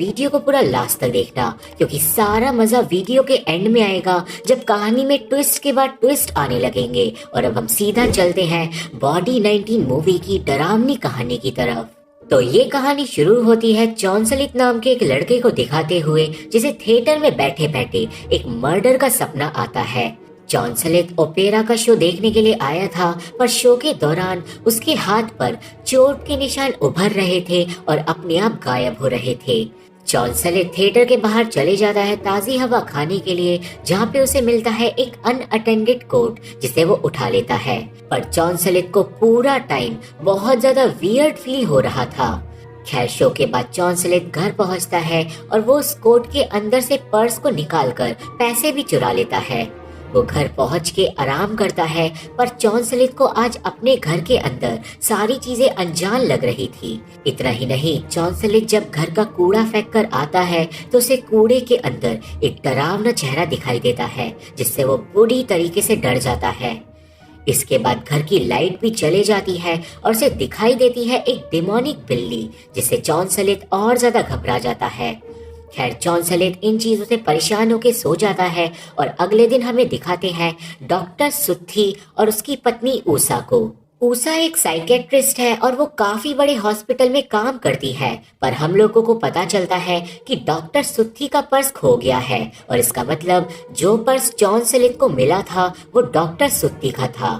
Video को पूरा last तक देखना, क्योंकि सारा मजा वीडियो के एंड में आएगा जब कहानी में ट्विस्ट के बाद ट्विस्ट आने लगेंगे। और अब हम सीधा चलते हैं बॉडी 19 मूवी की डरावनी कहानी की तरफ। तो ये कहानी शुरू होती है चॉनसलित नाम के एक लड़के को दिखाते हुए, जिसे थिएटर में बैठे बैठे एक मर्डर का सपना आता है। चॉनसलित ओपेरा का शो देखने के लिए आया था, पर शो के दौरान उसके हाथ पर चोट के निशान उभर रहे थे और अपने आप गायब हो रहे थे। चॉनसलित थिएटर के बाहर चले जाता है ताज़ी हवा खाने के लिए, जहाँ पे उसे मिलता है एक अनअटेंडेड कोट, जिसे वो उठा लेता है। पर चॉनसलित को पूरा टाइम बहुत ज्यादा वियर्ड फील हो रहा था। खैर, शो के बाद चॉनसलित घर पहुंचता है और वो उस कोट के अंदर से पर्स को निकालकर पैसे भी चुरा लेता है। वो घर पहुंच के आराम करता है, पर चॉनसलित को आज अपने घर के अंदर सारी चीजें अनजान लग रही थी। इतना ही नहीं, चॉनसलित जब घर का कूड़ा फेंक कर आता है तो उसे कूड़े के अंदर एक डरावना चेहरा दिखाई देता है, जिससे वो बुरी तरीके से डर जाता है। इसके बाद घर की लाइट भी चले जाती है और उसे दिखाई देती है एक डिमोनिक बिल्ली, जिससे चॉनसलित और ज्यादा घबरा जाता है। खैर, चॉनसलित इन चीजों से परेशान होकर सो जाता है और अगले दिन हमें दिखाते हैं डॉक्टर सुत्थी और उसकी पत्नी ऊषा को। ऊषा एक साइकेट्रिस्ट है और वो काफी बड़े हॉस्पिटल में काम करती है, पर हम लोगों को पता चलता है कि डॉक्टर सुत्थी का पर्स खो गया है, और इसका मतलब जो पर्स चॉनसलित को मिला था वो डॉक्टर सुत्थी का था।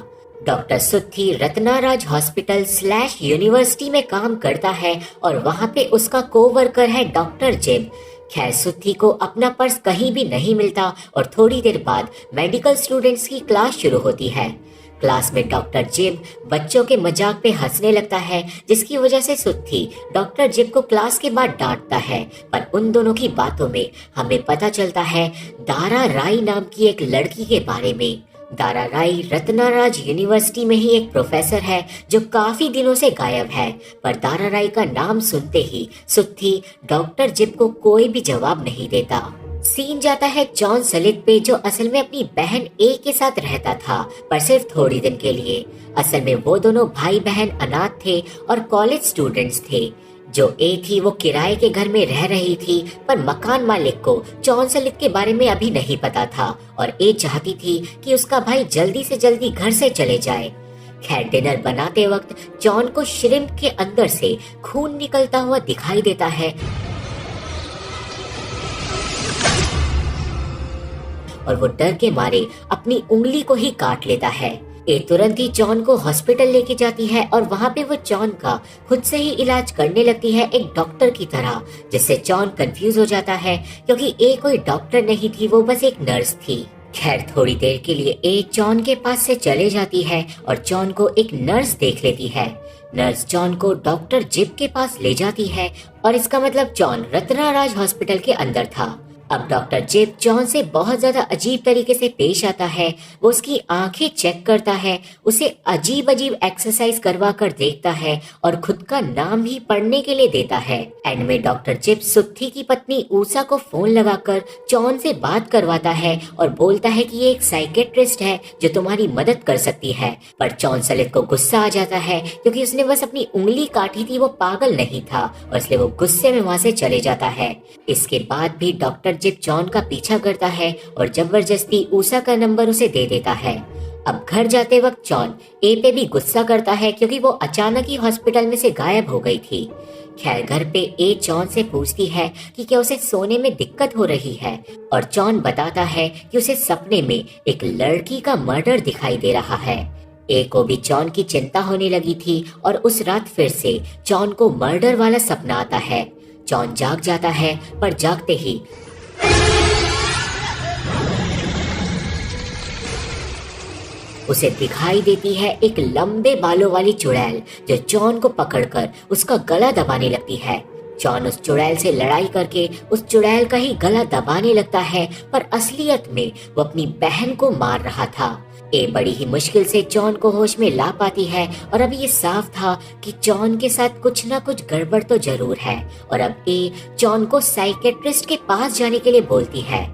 डॉक्टर सुत्थी रत्नाराज हॉस्पिटल / यूनिवर्सिटी में काम करता है और वहाँ पे उसका कोवर्कर है डॉक्टर जिब। खैर, सुत्थी को अपना पर्स कहीं भी नहीं मिलता और थोड़ी देर बाद मेडिकल स्टूडेंट्स की क्लास शुरू होती है। क्लास में डॉक्टर जिब बच्चों के मजाक पे हंसने लगता है, जिसकी वजह से सुत्थी डॉक्टर जिब को क्लास के बाद डांटता है। पर उन दोनों की बातों में हमें पता चलता है दारा राय नाम की एक लड़की के बारे में। दारा राय रत्नाराज यूनिवर्सिटी में ही एक प्रोफेसर है जो काफी दिनों से गायब है, पर दारा राय का नाम सुनते ही सुत्थी डॉक्टर जिब को कोई भी जवाब नहीं देता। सीन जाता है चॉनसलित पे, जो असल में अपनी बहन ए के साथ रहता था, पर सिर्फ थोड़े दिन के लिए। असल में वो दोनों भाई बहन अनाथ थे और कॉलेज स्टूडेंट्स थे। जो ए थी वो किराए के घर में रह रही थी, पर मकान मालिक को चॉनसलित के बारे में अभी नहीं पता था और ए चाहती थी कि उसका भाई जल्दी से जल्दी घर से चले जाए। खैर, डिनर बनाते वक्त जॉन को श्रिम्प के अंदर से खून निकलता हुआ दिखाई देता है और वो डर के मारे अपनी उंगली को ही काट लेता है। ए तुरंत ही जॉन को हॉस्पिटल लेके जाती है और वहाँ पे वो जॉन का खुद से ही इलाज करने लगती है एक डॉक्टर की तरह, जिससे जॉन कंफ्यूज हो जाता है, क्योंकि ए कोई डॉक्टर नहीं थी, वो बस एक नर्स थी। खैर, थोड़ी देर के लिए ए जॉन के पास से चले जाती है और जॉन को एक नर्स देख लेती है। नर्स जॉन को डॉक्टर जिब के पास ले जाती है और इसका मतलब जॉन रत्नाराज हॉस्पिटल के अंदर था। अब डॉक्टर जिब जॉन से बहुत ज्यादा अजीब तरीके से पेश आता है। वो उसकी आंखें चेक करता है, उसे अजीब अजीब एक्सरसाइज करवा कर देखता है और खुद का नाम भी पढ़ने के लिए देता है। एंड में डॉक्टर जिब सुत्थी की पत्नी ऊषा को फोन लगाकर जॉन से बात करवाता है और बोलता है कि ये एक साइकेट्रिस्ट है जो तुम्हारी मदद कर सकती है। पर चॉनसलित को गुस्सा आ जाता है, क्योंकि उसने बस अपनी उंगली काटी थी, वो पागल नहीं था, और इसलिए वो गुस्से में वहाँ से चले जाता है। इसके बाद भी डॉक्टर जिब जॉन का पीछा करता है और जबरदस्ती ऊषा का नंबर उसे दे देता है। अब घर जाते वक्त जॉन ए पे भी गुस्सा करता है, क्योंकि वो अचानक ही हॉस्पिटल में से गायब हो गई थी। खैर, घर पे ए जॉन से पूछती है कि क्या उसे सोने में दिक्कत हो रही है, और जॉन बताता है कि उसे सपने में एक लड़की का मर्डर दिखाई दे रहा है। ए को भी जॉन की चिंता होने लगी थी और उस रात फिर से जॉन को मर्डर वाला सपना आता है। जॉन जाग जाता है, पर जागते ही उसे दिखाई देती है एक लंबे बालों वाली चुड़ैल, जो जॉन को पकड़कर उसका गला दबाने लगती है। जॉन उस चुड़ैल से लड़ाई करके उस चुड़ैल का ही गला दबाने लगता है, पर असलियत में वो अपनी बहन को मार रहा था। ए बड़ी ही मुश्किल से जॉन को होश में ला पाती है, और अब ये साफ था कि जॉन के साथ कुछ ना कुछ गड़बड़ तो जरूर है। और अब ए जॉन को साइकेट्रिस्ट के पास जाने के लिए बोलती है।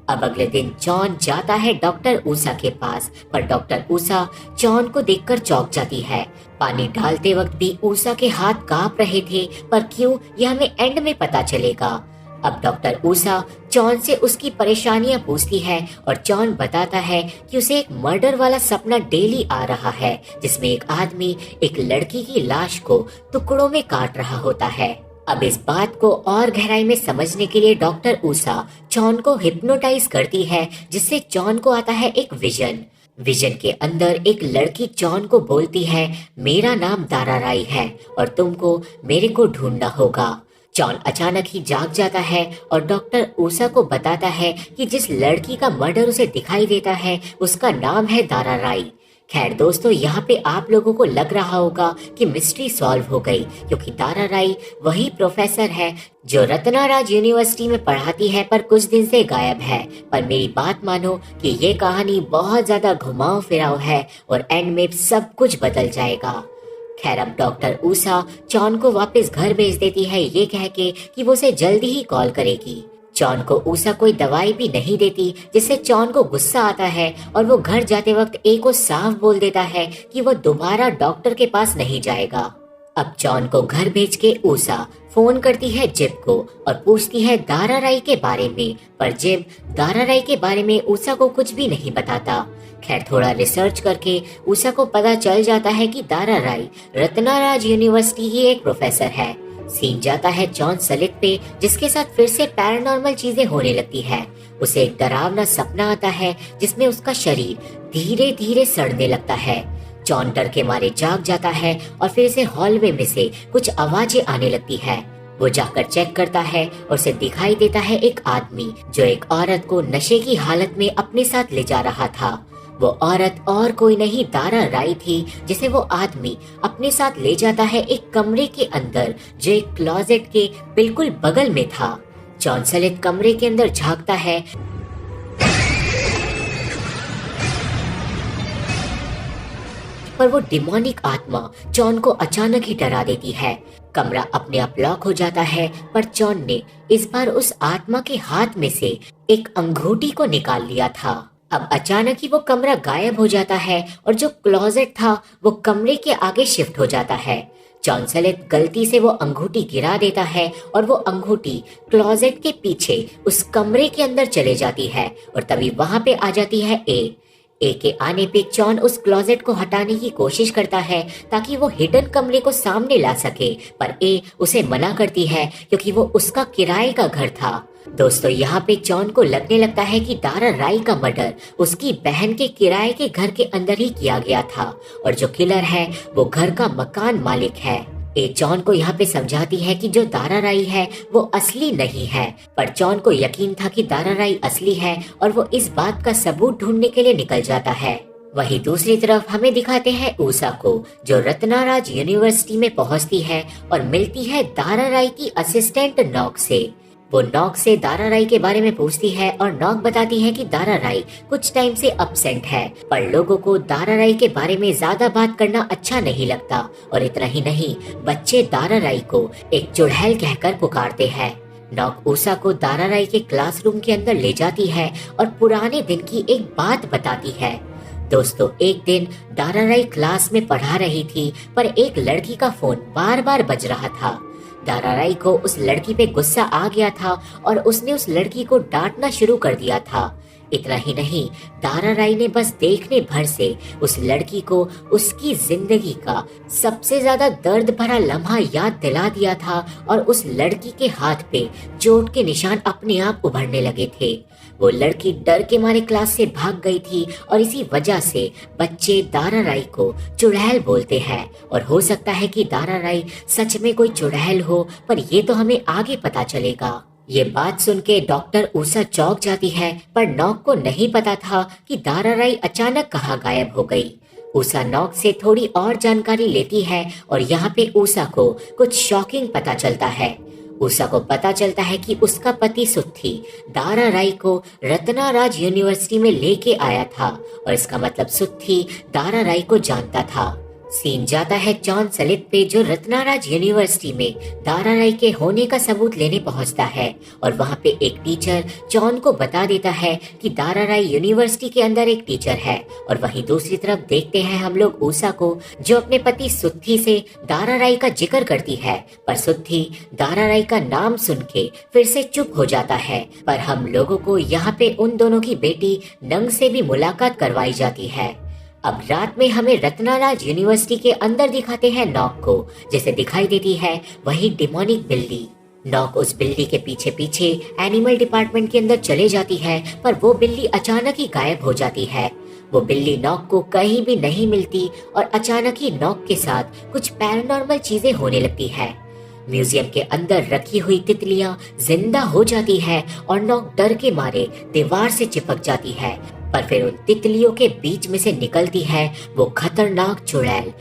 अब अगले दिन जॉन जाता है डॉक्टर ऊषा के पास, पर डॉक्टर ऊषा जॉन को देखकर चौंक जाती है। पानी डालते वक्त भी ऊषा के हाथ कांप रहे थे, पर क्यों, यह हमें एंड में पता चलेगा। अब डॉक्टर ऊषा जॉन से उसकी परेशानियां पूछती है और जॉन बताता है कि उसे एक मर्डर वाला सपना डेली आ रहा है, जिसमें एक आदमी एक लड़की की लाश को टुकड़ों में काट रहा होता है। अब इस बात को और गहराई में समझने के लिए डॉक्टर ऊषा जॉन को हिप्नोटाइज करती है, जिससे जॉन को आता है एक विजन के अंदर एक लड़की जॉन को बोलती है, मेरा नाम दारा राई है और तुमको मेरे को ढूंढना होगा। जॉन अचानक ही जाग जाता है और डॉक्टर ऊषा को बताता है कि जिस लड़की का मर्डर उसे दिखाई देता है उसका नाम है दारा राई। खैर दोस्तों, यहाँ पे आप लोगों को लग रहा होगा कि मिस्ट्री सॉल्व हो गई, क्योंकि दारा राई वही प्रोफेसर है जो रत्नाराज यूनिवर्सिटी में पढ़ाती है पर कुछ दिन से गायब है। पर मेरी बात मानो कि ये कहानी बहुत ज्यादा घुमाव फिराव है और एंड में सब कुछ बदल जाएगा। खैर अब डॉक्टर ऊषा जॉन को वापस घर भेज देती है, ये कह के कि वो उसे जल्दी ही कॉल करेगी। जॉन को ऊषा कोई दवाई भी नहीं देती, जिससे जॉन को गुस्सा आता है और वो घर जाते वक्त ए को साफ बोल देता है कि वो दोबारा डॉक्टर के पास नहीं जाएगा। अब जॉन को घर भेज के ऊषा फोन करती है जिप को और पूछती है दारा राई के बारे में, पर जिप दारा राई के बारे में ऊषा को कुछ भी नहीं बताता। खैर थोड़ा रिसर्च करके ऊषा को पता चल जाता है कि दारा राई रत्नाराज यूनिवर्सिटी की एक प्रोफेसर है। सीन जाता है जॉन सलित पे, जिसके साथ फिर से पैरानॉर्मल चीजें होने लगती है। उसे एक डरावना सपना आता है जिसमें उसका शरीर धीरे धीरे सड़ने लगता है। जॉन डर के मारे जाग जाता है और फिर से हॉलवे में से कुछ आवाजें आने लगती है। वो जाकर चेक करता है और उसे दिखाई देता है एक आदमी जो एक औरत को नशे की हालत में अपने साथ ले जा रहा था। वो औरत और कोई नहीं दारा राई थी, जिसे वो आदमी अपने साथ ले जाता है एक कमरे के अंदर जो एक क्लोजेट के बिल्कुल बगल में था। जॉन सलित कमरे के अंदर झांकता है, पर वो डिमोनिक आत्मा जॉन को अचानक ही डरा देती है। कमरा अपने आप लॉक हो जाता है, पर जॉन ने इस बार उस आत्मा के हाथ में से एक अंगूठी को निकाल लिया था। अब अचानक ही वो कमरा गायब हो जाता है और जो क्लोजेट था वो कमरे के आगे शिफ्ट हो जाता है। जॉन सलित गलती से वो अंगूठी गिरा देता है और वो अंगूठी क्लोजेट के पीछे उस कमरे के अंदर चले जाती है और तभी वहां पे आ जाती है ए के आने पे जॉन उस क्लोजेट को हटाने की कोशिश करता है ताकि वो हिडन कमरे को सामने ला सके, पर ए उसे मना करती है क्योंकि वो उसका किराए का घर था। दोस्तों यहाँ पे जॉन को लगने लगता है कि दारा राई का मर्डर उसकी बहन के किराए के घर के अंदर ही किया गया था और जो किलर है वो घर का मकान मालिक है। ए जॉन को यहाँ पे समझाती है कि जो दारा राई है वो असली नहीं है, पर जॉन को यकीन था कि दारा राई असली है और वो इस बात का सबूत ढूंढने के लिए निकल जाता है। वहीं दूसरी तरफ हमें दिखाते हैं ऊषा को, जो रत्नाराज यूनिवर्सिटी में पहुंचती है और मिलती है दारा राई की असिस्टेंट नॉक से। वो नॉक से दारा राई के बारे में पूछती है और नॉक बताती है कि दारा राई कुछ टाइम से अपसेंट है, पर लोगों को दारा राई के बारे में ज्यादा बात करना अच्छा नहीं लगता और इतना ही नहीं, बच्चे दारा राई को एक चुड़ैल कहकर पुकारते हैं। नॉक ऊषा को दारा राई के क्लासरूम के अंदर ले जाती है और पुराने दिन की एक बात बताती है। दोस्तों एक दिन दारा राई क्लास में पढ़ा रही थी, पर एक लड़की का फोन बार बार बज रहा था। दारा राई को उस लड़की पे गुस्सा आ गया था और उसने उस लड़की को डांटना शुरू कर दिया था। इतना ही नहीं, दारा राई ने बस देखने भर से उस लड़की को उसकी जिंदगी का सबसे ज्यादा दर्द भरा लम्हा याद दिला दिया था और उस लड़की के हाथ पे चोट के निशान अपने आप उभरने लगे थे। वो लड़की डर के मारे क्लास से भाग गई थी और इसी वजह से बच्चे दारा राई को चुड़ैल बोलते हैं और हो सकता है कि दारा राई सच में कोई चुड़ैल हो, पर ये तो हमें आगे पता चलेगा। ये बात सुन के डॉक्टर ऊषा चौंक जाती है, पर नॉक को नहीं पता था कि दारा राई अचानक कहाँ गायब हो गई। ऊषा नॉक से थोड़ी और जानकारी लेती है और यहाँ पे ऊषा को कुछ शॉकिंग पता चलता है। ऊषा को पता चलता है कि उसका पति सुत्थी दारा राई को रत्नाराज यूनिवर्सिटी में लेके आया था और इसका मतलब सुत्थी दारा राई को जानता था। सीन जाता है जॉन सलित पे, जो रत्नाराज यूनिवर्सिटी में दारा राय के होने का सबूत लेने पहुंचता है और वहां पे एक टीचर जॉन को बता देता है कि दारा राय यूनिवर्सिटी के अंदर एक टीचर है। और वहीं दूसरी तरफ देखते हैं हम लोग ऊषा को, जो अपने पति सुत्थी से दारा राय का जिक्र करती है, पर सुत्थी दारा राय का नाम सुन के फिर से चुप हो जाता है। पर हम लोगों को यहाँ पे उन दोनों की बेटी नंग से भी मुलाकात करवाई जाती है। अब रात में हमें रत्नाराज यूनिवर्सिटी के अंदर दिखाते हैं नॉक को, जिसे दिखाई देती है वही डिमोनिक बिल्ली। नॉक उस बिल्ली के पीछे पीछे एनिमल डिपार्टमेंट के अंदर चले जाती है, पर वो बिल्ली अचानक ही गायब हो जाती है। वो बिल्ली नॉक को कहीं भी नहीं मिलती और अचानक ही नॉक के साथ कुछ पैरानॉर्मल चीजें होने लगती है। म्यूजियम के अंदर रखी हुई तितलियां जिंदा हो जाती है और नॉक डर के मारे दीवार से चिपक जाती है। पर फिर उन तितलियों के बीच में से निकलती है वो खतरनाक चुड़ैल,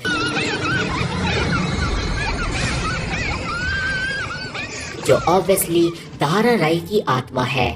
जो ऑब्वियसली दारा राय की आत्मा है।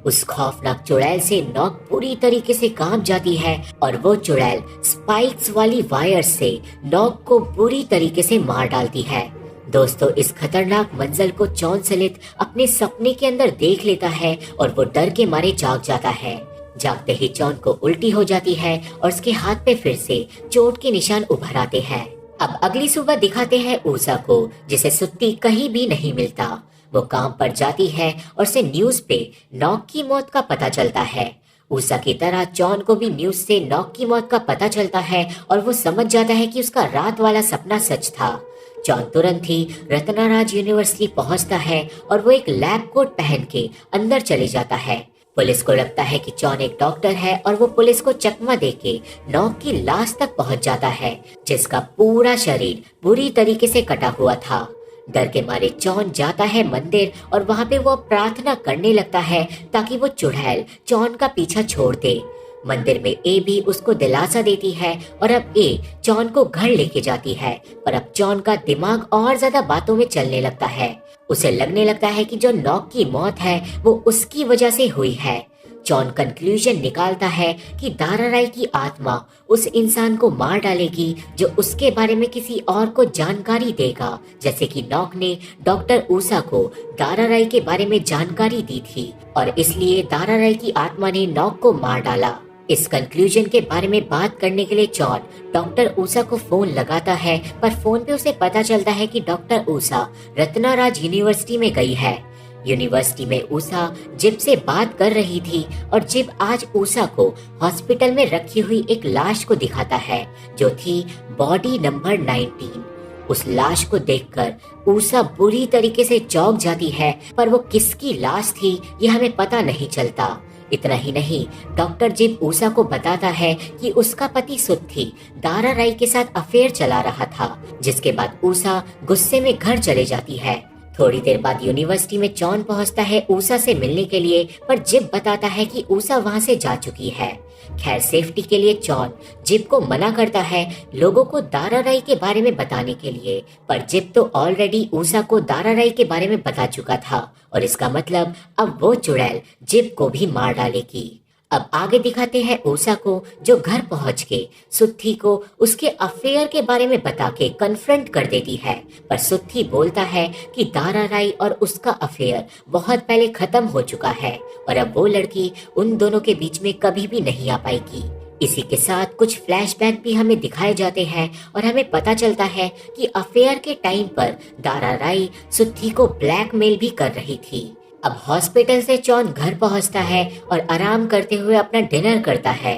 उस खौफनाक चुड़ैल से नॉक पूरी तरीके से कांप जाती है और वो चुड़ैल स्पाइक्स वाली वायर से नॉक को पूरी तरीके से मार डालती है। दोस्तों, इस खतरनाक मंजर को जॉन सलित अपने सपने के अंदर देख लेता है और वो डर के मारे जाग जाता है। जागते ही जॉन को उल्टी हो जाती है और उसके हाथ पे फिर से चोट के निशान उभर आते हैं। अब अगली सुबह दिखाते हैं ऊषा को, जिसे सुत्ती कहीं भी नहीं मिलता। वो काम पर जाती है और उसे न्यूज पे नॉक की मौत का पता चलता है। ऊषा की तरह जॉन को भी न्यूज से नॉक की मौत का पता चलता है और वो समझ जाता है कि उसका रात वाला सपना सच था। जॉन तुरंत ही रत्नाराज यूनिवर्सिटी पहुंचता है और वो एक लैब कोट पहन के अंदर चले जाता है। पुलिस को लगता है कि जॉन एक डॉक्टर है और वो पुलिस को चकमा देके नॉक की लाश तक पहुंच जाता है, जिसका पूरा शरीर बुरी तरीके से कटा हुआ था। डर के मारे जॉन जाता है मंदिर और वहां पे वो प्रार्थना करने लगता है ताकि वो चुड़ैल जॉन का पीछा छोड़ दे। मंदिर में ए भी उसको दिलासा देती है और अब ए जॉन को घर लेके जाती है, पर अब जॉन का दिमाग और ज्यादा बातों में चलने लगता है। उसे लगने लगता है कि जो नॉक की मौत है वो उसकी वजह से हुई है। जॉन कंक्लूजन निकालता है कि दारा राय की आत्मा उस इंसान को मार डालेगी जो उसके बारे में किसी और को जानकारी देगा, जैसे कि नॉक ने डॉक्टर ऊषा को दारा राय के बारे में जानकारी दी थी और इसलिए दारा राय की आत्मा ने नॉक को मार डाला। इस कंक्लूजन के बारे में बात करने के लिए जॉन डॉक्टर ऊषा को फोन लगाता है, पर फोन पे उसे पता चलता है कि डॉक्टर ऊषा रत्नाराज यूनिवर्सिटी में गई है। यूनिवर्सिटी में ऊषा जिप से बात कर रही थी और जिप आज ऊषा को हॉस्पिटल में रखी हुई एक लाश को दिखाता है, जो थी बॉडी नंबर 19। उस लाश को देखकर ऊषा बुरी तरीके से चौंक जाती है, पर वो किसकी लाश थी ये हमें पता नहीं चलता। इतना ही नहीं, डॉक्टर जिप ऊषा को बताता है कि उसका पति सुत्थी दारा राय के साथ अफेयर चला रहा था, जिसके बाद ऊषा गुस्से में घर चले जाती है। थोड़ी देर बाद यूनिवर्सिटी में जॉन पहुंचता है ऊषा से मिलने के लिए, पर जिप बताता है कि ऊषा वहां से जा चुकी है। खैर, सेफ्टी के लिए जॉन जिप को मना करता है लोगों को दारा राय के बारे में बताने के लिए, पर जिप तो ऑलरेडी ऊषा को दारा राय के बारे में बता चुका था और इसका मतलब अब वो चुड़ैल जिप को भी मार डालेगी। अब आगे दिखाते हैं ऊषा को, जो घर पहुंच के सुत्थी को उसके अफेयर के बारे में बता के कन्फ्रंट कर देती है, पर सुत्थी बोलता है कि दारा राय और उसका अफेयर बहुत पहले खत्म हो चुका है और अब वो लड़की उन दोनों के बीच में कभी भी नहीं आ पाएगी। इसी के साथ कुछ फ्लैशबैक भी हमें दिखाए जाते हैं और हमें पता चलता है कि अफेयर के टाइम पर दारा राय सुत्थी को ब्लैकमेल भी कर रही थी। अब हॉस्पिटल से जॉन घर पहुंचता है और आराम करते हुए अपना डिनर करता है,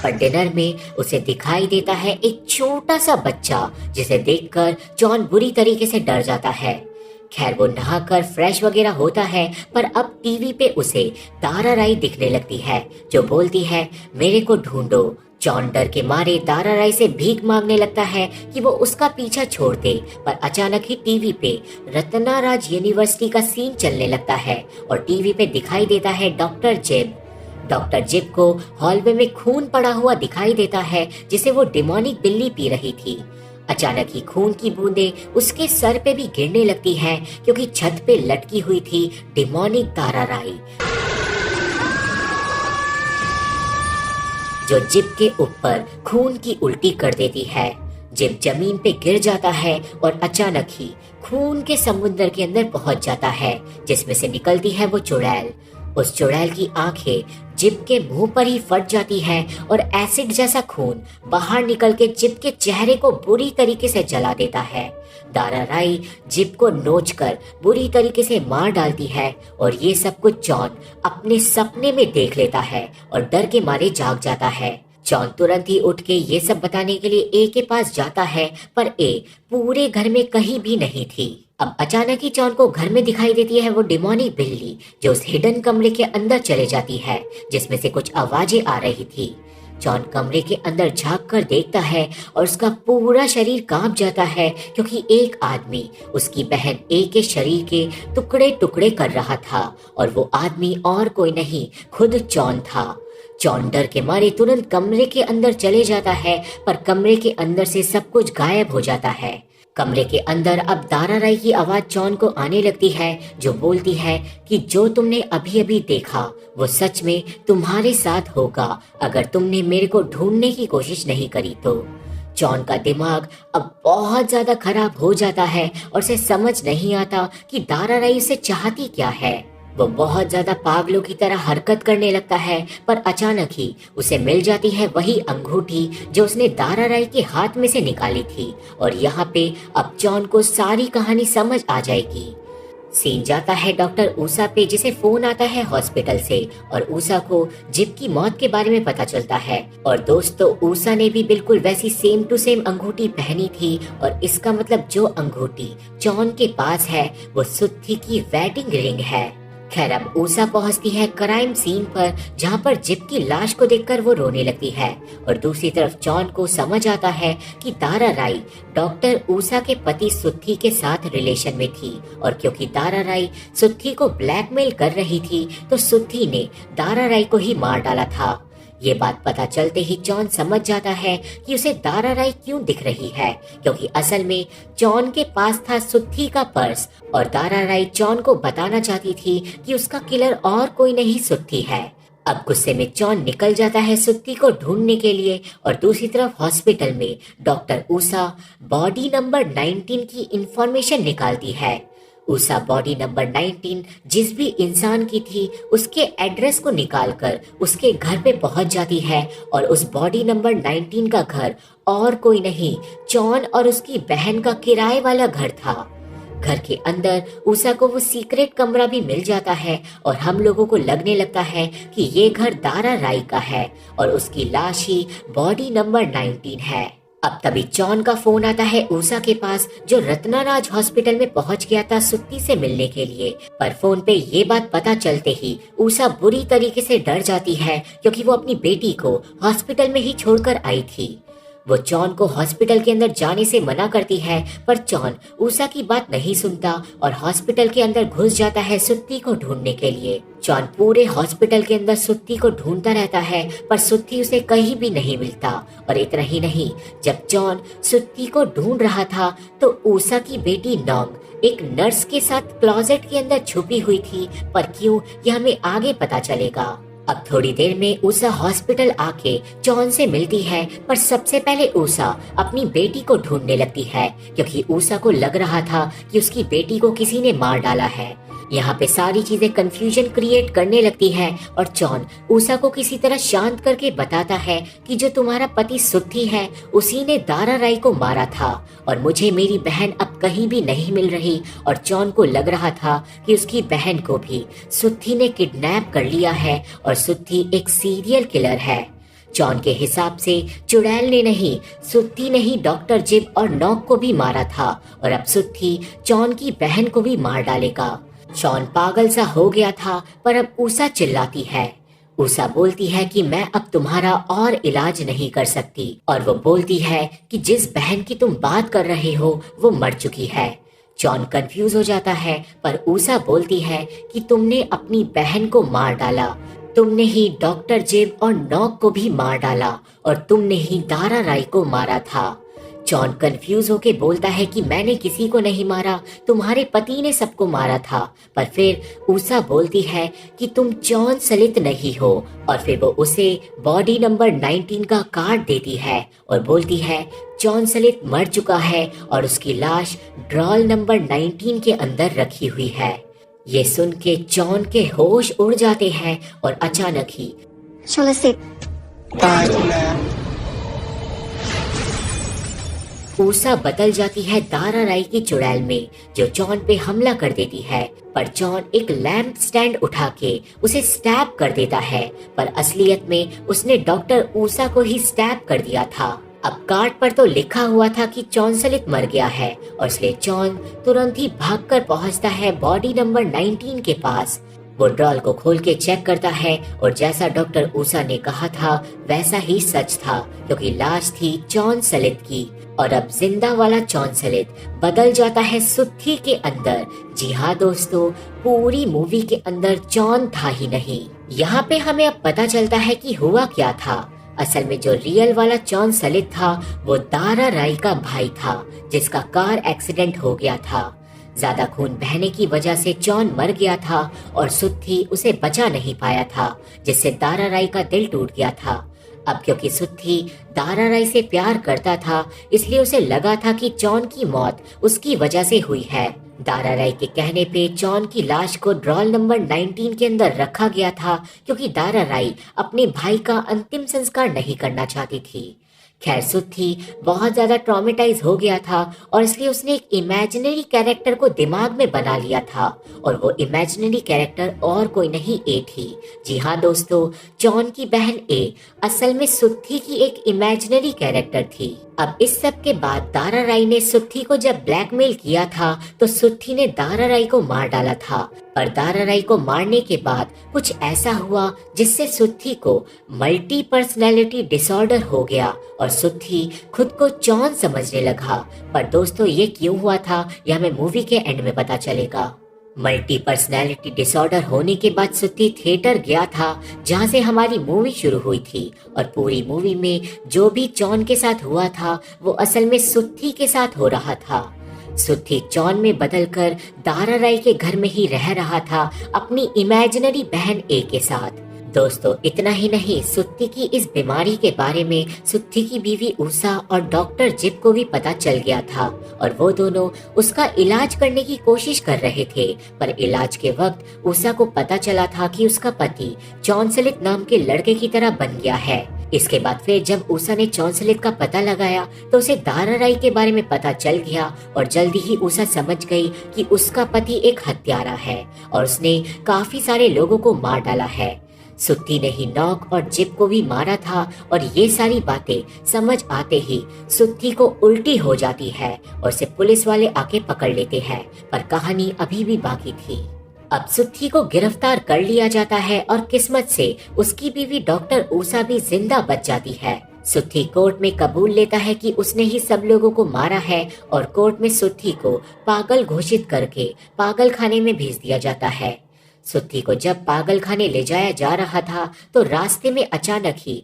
पर डिनर में उसे दिखाई देता है एक छोटा सा बच्चा, जिसे देखकर जॉन बुरी तरीके से डर जाता है। खैर, वो नहाकर फ्रेश वगैरह होता है, पर अब टीवी पे उसे दारा राय दिखने लगती है, जो बोलती है मेरे को ढूंढो। जॉन डर के मारे दारा राय से भीख मांगने लगता है कि वो उसका पीछा छोड़ दे, पर अचानक ही टीवी पे रत्नाराज यूनिवर्सिटी का सीन चलने लगता है और टीवी पे दिखाई देता है डॉक्टर जिप। डॉक्टर जिप को हॉलवे में खून पड़ा हुआ दिखाई देता है, जिसे वो डिमोनिक बिल्ली पी रही थी। अचानक ही खून की बूंदें उसके सर पे भी गिरने लगती हैं, क्योंकि छत पे लटकी हुई थी डिमोनिक दारा राय। जो जिप के ऊपर खून की उल्टी कर देती है। जिप जमीन पे गिर जाता है और अचानक ही खून के समुद्र के अंदर पहुंच जाता है, जिसमें से निकलती है वो चुड़ैल। उस चुड़ैल की आंखें जिप के मुंह पर ही फट जाती है और एसिड जैसा खून बाहर निकल के जिप के चेहरे को बुरी तरीके से जला देता है। दारा राई जिप को नोचकर बुरी तरीके से मार डालती है और ये सब कुछ जॉन अपने सपने में देख लेता है और डर के मारे जाग जाता है। जॉन तुरंत ही उठ के ये सब बताने के लिए ए के पास जाता है, पर ए पूरे घर में कहीं भी नहीं थी। अब अचानक ही जॉन को घर में दिखाई देती है वो डिमोनिक बिल्ली, जो उस हिडन कमरे के अंदर चले जाती है जिसमें से कुछ आवाजें आ रही थी। जॉन कमरे के अंदर झांक कर देखता है और उसका पूरा शरीर कांप जाता है, क्योंकि एक आदमी उसकी बहन ए के शरीर के टुकड़े टुकड़े कर रहा था और वो आदमी और कोई नहीं, खुद जॉन था। जॉन डर के मारे तुरंत कमरे के अंदर चले जाता है, पर कमरे के अंदर से सब कुछ गायब हो जाता है। कमरे के अंदर अब दारा राई की आवाज जॉन को आने लगती है, जो बोलती है कि जो तुमने अभी अभी देखा वो सच में तुम्हारे साथ होगा अगर तुमने मेरे को ढूंढने की कोशिश नहीं करी तो। जॉन का दिमाग अब बहुत ज्यादा खराब हो जाता है और उसे समझ नहीं आता कि दारा राई उसे चाहती क्या है। वो बहुत ज्यादा पागलों की तरह हरकत करने लगता है, पर अचानक ही उसे मिल जाती है वही अंगूठी जो उसने दारा राई के हाथ में से निकाली थी और यहाँ पे अब जॉन को सारी कहानी समझ आ जाएगी। सीन जाता है डॉक्टर ऊषा पे, जिसे फोन आता है हॉस्पिटल से और ऊषा को जिप की मौत के बारे में पता चलता है। और दोस्तों, ऊषा ने भी बिल्कुल वैसी सेम टू सेम अंगूठी पहनी थी और इसका मतलब जो अंगूठी जॉन के पास है वो सुत्थी की वेडिंग रिंग है। खैर, अब ऊषा पहुंचती है क्राइम सीन पर, जहां पर जिप की लाश को देखकर वो रोने लगती है और दूसरी तरफ जॉन को समझ आता है कि दारा राई डॉक्टर ऊषा के पति सुत्थी के साथ रिलेशन में थी और क्योंकि दारा राई सुत्थी को ब्लैकमेल कर रही थी तो सुत्थी ने दारा राई को ही मार डाला था। ये बात पता चलते ही जॉन समझ जाता है कि उसे दारा राई क्यों दिख रही है, क्योंकि असल में जॉन के पास था सुत्थी का पर्स और दारा राई जॉन को बताना चाहती थी कि उसका किलर और कोई नहीं सुत्थी है। अब गुस्से में जॉन निकल जाता है सुत्थी को ढूंढने के लिए और दूसरी तरफ हॉस्पिटल में डॉक्टर ऊषा बॉडी नंबर 19 की इंफॉर्मेशन निकालती है। ऊषा बॉडी नंबर 19 जिस भी इंसान की थी उसके एड्रेस को निकालकर उसके घर पे पहुंच जाती है और उस बॉडी नंबर 19 का घर और कोई नहीं, जॉन और उसकी बहन का किराए वाला घर था। घर के अंदर ऊषा को वो सीक्रेट कमरा भी मिल जाता है और हम लोगों को लगने लगता है कि ये घर दारा राई का है और उसकी लाश ही बॉडी नंबर 19 है। अब तभी जॉन का फोन आता है ऊषा के पास, जो रत्नाराज हॉस्पिटल में पहुंच गया था सुत्ती से मिलने के लिए। पर फोन पे ये बात पता चलते ही ऊषा बुरी तरीके से डर जाती है, क्योंकि वो अपनी बेटी को हॉस्पिटल में ही छोड़कर आई थी। वो जॉन को हॉस्पिटल के अंदर जाने से मना करती है, पर जॉन ऊषा की बात नहीं सुनता और हॉस्पिटल के अंदर घुस जाता है सुत्ती को ढूंढने के लिए। जॉन पूरे हॉस्पिटल के अंदर सुत्ती को ढूंढता रहता है, पर सुत्ती उसे कहीं भी नहीं मिलता। और इतना ही नहीं, जब जॉन सुत्ती को ढूंढ रहा था तो ऊषा की बेटी नोंग एक नर्स के साथ क्लोजेट के अंदर छुपी हुई थी, पर क्यों यह हमें आगे पता चलेगा। अब थोड़ी देर में ऊषा हॉस्पिटल आके जॉन से मिलती है, पर सबसे पहले ऊषा अपनी बेटी को ढूंढने लगती है, क्योंकि ऊषा को लग रहा था कि उसकी बेटी को किसी ने मार डाला है। यहाँ पे सारी चीजें कंफ्यूजन क्रिएट करने लगती है और जॉन ऊषा को किसी तरह शांत करके बताता है कि जो तुम्हारा पति सुत्थी है उसी ने दारा राई को मारा था और मुझे मेरी बहन अब कहीं भी नहीं मिल रही। और जॉन को लग रहा था कि उसकी बहन को भी सुत्थी ने किडनैप कर लिया है और सुत्थी एक सीरियल किलर है। जॉन के हिसाब से चुड़ैल ने नहीं, सुत्थी ने ही डॉक्टर जिप और नॉक को भी मारा था और अब सुत्थी जॉन की बहन को भी मार डालेगा। जॉन पागल सा हो गया था, पर अब ऊषा चिल्लाती है। ऊषा बोलती है कि मैं अब तुम्हारा और इलाज नहीं कर सकती और वो बोलती है कि जिस बहन की तुम बात कर रहे हो वो मर चुकी है। जॉन कंफ्यूज हो जाता है, पर ऊषा बोलती है कि तुमने अपनी बहन को मार डाला, तुमने ही डॉक्टर जिप और नॉक को भी मार डाला और तुमने ही दारा राई को मारा था। जॉन कंफ्यूज होके बोलता है कि मैंने किसी को नहीं मारा, तुम्हारे पति ने सबको मारा था। पर फिर ऊषा बोलती है कि तुम जॉन सलित नहीं हो, और फिर वो उसे बॉडी नंबर 19 का कार्ड देती है और बोलती है जॉन सलित मर चुका है और उसकी लाश ड्रॉल नंबर 19 के अंदर रखी हुई है। ये सुन के जॉन के होश उड़ जाते हैं और अचानक ही ชลสิทธิ์ตายแล้ว ऊषा बदल जाती है दारा राई की चुड़ैल में, जो जॉन पे हमला कर देती है। पर जॉन एक लैंप स्टैंड उठा के उसे स्टैब कर देता है, पर असलियत में उसने डॉक्टर ऊषा को ही स्टैब कर दिया था। अब कार्ड पर तो लिखा हुआ था कि जॉन सलित मर गया है, और इसलिए जॉन तुरंत ही भागकर पहुंचता है बॉडी नंबर 19 के पास। वो ड्रॉल को खोल के चेक करता है और जैसा डॉक्टर ऊषा ने कहा था वैसा ही सच था, क्योंकि लाश थी जॉन सलित की। और अब जिंदा वाला जॉन सलित बदल जाता है सुत्थी के अंदर। जी हाँ दोस्तों, पूरी मूवी के अंदर जॉन था ही नहीं। यहाँ पे हमें अब पता चलता है कि हुआ क्या था। असल में जो रियल वाला जॉन सलित था वो दारा राई का भाई था, जिसका कार एक्सीडेंट हो गया था। ज्यादा खून बहने की वजह से जॉन मर गया था और सुत्थी उसे बचा नहीं पाया था, जिससे दारा राई का दिल टूट गया था। अब क्योंकि सुत्थी दारा राई से प्यार करता था, इसलिए उसे लगा था कि जॉन की मौत उसकी वजह से हुई है। दारा राई के कहने पे जॉन की लाश को ड्रॉल नंबर 19 के अंदर रखा गया था, क्योंकि दारा राई अपने भाई का अंतिम संस्कार नहीं करना चाहती थी। खैर सुत्थी बहुत ज्यादा ट्रॉमेटाइज हो गया था और इसलिए उसने एक इमेजिनरी कैरेक्टर को दिमाग में बना लिया था, और वो इमेजिनरी कैरेक्टर और कोई नहीं ए थी। जी हाँ दोस्तों, जॉन की बहन ए असल में सुत्थी की एक इमेजिनरी कैरेक्टर थी। अब इस सब के बाद दारा राई ने सुत्थी को जब ब्लैकमेल किया था तो सुत्थी ने दारा राई को मार डाला था। पर दारा राई को मारने के बाद कुछ ऐसा हुआ जिससे सुत्थी को मल्टी पर्सनैलिटी डिसऑर्डर हो गया और सुत्थी खुद को जॉन समझने लगा। पर दोस्तों ये क्यों हुआ था ये हमें मूवी के एंड में पता चलेगा। मल्टी पर्सनैलिटी डिसऑर्डर होने के बाद सुत्थी थिएटर गया था, जहां से हमारी मूवी शुरू हुई थी, और पूरी मूवी में जो भी जॉन के साथ हुआ था वो असल में सुत्थी के साथ हो रहा था। सुत्थी जॉन में बदलकर दारा राई के घर में ही रह रहा था अपनी इमेजिनरी बहन ए के साथ। दोस्तों इतना ही नहीं, सुत्थी की इस बीमारी के बारे में सुत्थी की बीवी ऊषा और डॉक्टर जिप को भी पता चल गया था, और वो दोनों उसका इलाज करने की कोशिश कर रहे थे। पर इलाज के वक्त ऊषा को पता चला था कि उसका पति जॉन सलित नाम के लड़के की तरह बन गया है। इसके बाद फिर जब ऊषा ने जॉन सलित का पता लगाया तो उसे दारा राई के बारे में पता चल गया, और जल्दी ही ऊषा समझ गई कि उसका पति एक हत्यारा है और उसने काफी सारे लोगों को मार डाला है। सुत्थी ने ही नॉक और जिप को भी मारा था, और ये सारी बातें समझ आते ही सुत्थी को उल्टी हो जाती है और उसे पुलिस वाले आके पकड़ लेते हैं। पर कहानी अभी भी बाकी थी। अब सुत्थी को गिरफ्तार कर लिया जाता है और किस्मत से उसकी बीवी डॉक्टर ऊषा भी जिंदा बच जाती है। सुत्थी कोर्ट में कबूल लेता है कि उसने ही सब लोगों को मारा है, और कोर्ट में सुत्थी को पागल घोषित करके पागल खाने में भेज दिया जाता है। सुत्थी को जब पागल खाने ले जाया जा रहा था तो रास्ते में अचानक ही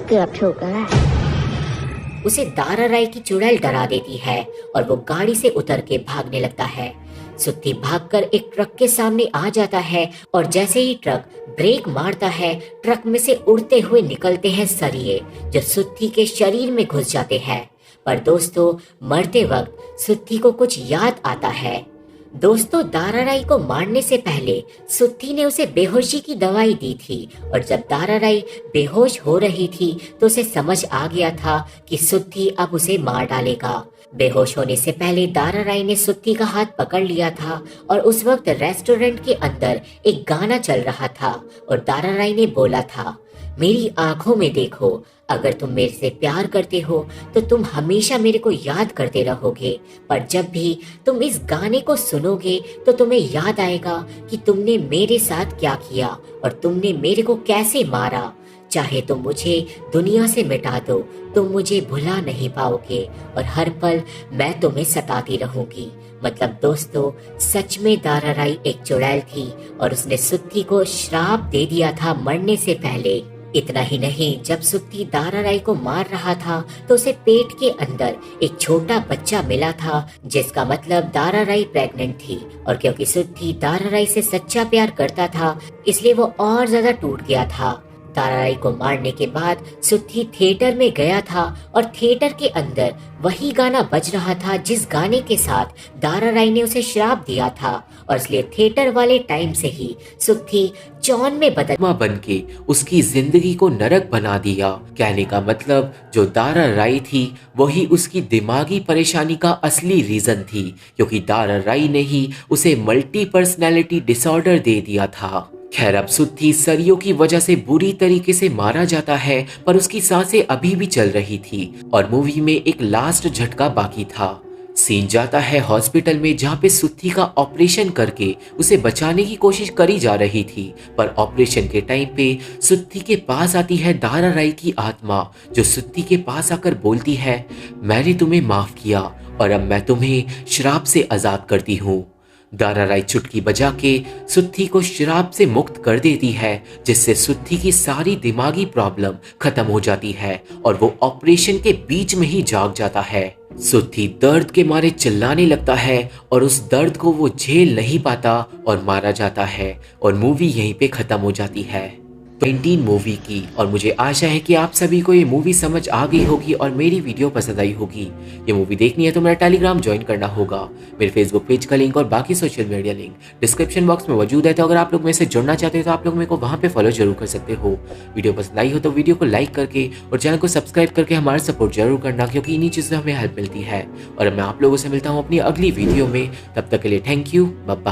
เกือบถูกแล้วแหละ उसे दारा राई की चुड़ैल डरा देती है और वो गाड़ी से उतर के भागने लगता है। सुत्थी भागकर एक ट्रक के सामने आ जाता है, और जैसे ही ट्रक ब्रेक मारता है ट्रक में से उड़ते हुए निकलते हैं सरिये, जो सुत्थी के शरीर में घुस जाते हैं। पर दोस्तों मरते वक्त सुत्थी को कुछ याद आता है। दोस्तों दारा राई को मारने से पहले सुत्थी ने उसे बेहोशी की दवाई दी थी, और जब दारा राई बेहोश हो रही थी तो उसे समझ आ गया था कि सुत्थी अब उसे मार डालेगा। बेहोश होने से पहले दारा राई ने सुत्थी का हाथ पकड़ लिया था, और उस वक्त रेस्टोरेंट के अंदर एक गाना चल रहा था और दारा राई ने बोला था, मेरी आंखों में देखो, अगर तुम मेरे से प्यार करते हो तो तुम हमेशा मेरे को याद करते रहोगे, पर जब भी तुम इस गाने को सुनोगे तो तुम्हें याद आएगा कि तुमने मेरे साथ क्या किया और तुमने मेरे को कैसे मारा। चाहे तुम मुझे दुनिया से मिटा दो, तुम मुझे भुला नहीं पाओगे, और हर पल मैं तुम्हें सताती रहूंगी। मतलब दोस्तों सच में दारा राई एक चुड़ैल थी, और उसने सुत्थी को श्राप दे दिया था मरने से पहले। इतना ही नहीं, जब सुत्ती दारा राई को मार रहा था तो उसे पेट के अंदर एक छोटा बच्चा मिला था, जिसका मतलब दारा राई प्रेग्नेंट थी। और क्योंकि सुत्ती दारा राई से सच्चा प्यार करता था, इसलिए वो और ज्यादा टूट गया था। दारा राई को मारने के बाद सुत्ती थिएटर में गया था और थिएटर के अंदर वही गाना बज रहा था जिस गाने के साथ दारा राई ने उसे श्राप दिया था, और इसलिए थिएटर वाले टाइम से ही सुत्ती जॉन में बन के उसकी जिंदगी को नरक बना दिया। कहने का मतलब जो दारा राई थी वही उसकी दिमागी परेशानी का असली रीजन थी, क्योंकि दारा राई ने ही उसे मल्टी पर्सनैलिटी डिसऑर्डर दे दिया था। खैर, अब सुत्ती सरियों की वजह से बुरी तरीके से मारा जाता है, पर उसकी सांसें अभी भी चल रही थी और मूवी में एक लास्ट झटका बाकी था। सीन जाता है हॉस्पिटल में, जहाँ पे सुत्ती का ऑपरेशन करके उसे बचाने की कोशिश करी जा रही थी, पर ऑपरेशन के टाइम पे सुत्ती के पास आती है दारा राई की आत्मा, जो सुत्ती के पास आकर बोलती है, मैंने तुम्हें माफ किया और अब मैं तुम्हें श्राप से आजाद करती हूँ। दारा राई चुटकी बजा के सुत्ती को श्राप से मुक्त कर देती है, जिससे सुत्ती की सारी दिमागी प्रॉब्लम खत्म हो जाती है और वो ऑपरेशन के बीच में ही जाग जाता है। सुत्ती दर्द के मारे चिल्लाने लगता है और उस दर्द को वो झेल नहीं पाता और मारा जाता है और मूवी यहीं पे खत्म हो जाती है 19 मूवी की। और मुझे आशा है कि आप सभी को ये मूवी समझ आ गई होगी और मेरी वीडियो पसंद आई होगी। ये मूवी देखनी है तो मेरा टेलीग्राम ज्वाइन करना होगा। मेरे फेसबुक पेज का लिंक और बाकी social media link description box में मौजूद है, तो अगर आप लोग मेरे से जुड़ना चाहते हो तो आप लोग मेरे को वहाँ पे फॉलो जरूर कर सकते हो। वीडियो पसंद आई हो तो वीडियो को लाइक करके और चैनल को सब्सक्राइब करके हमारा सपोर्ट जरूर करना, क्योंकि इन्हीं चीज़ों से हमें हेल्प मिलती है। और मैं आप लोगों से मिलता हूँ अपनी अगली वीडियो में, तब तक के लिए थैंक यू, बाय बाय।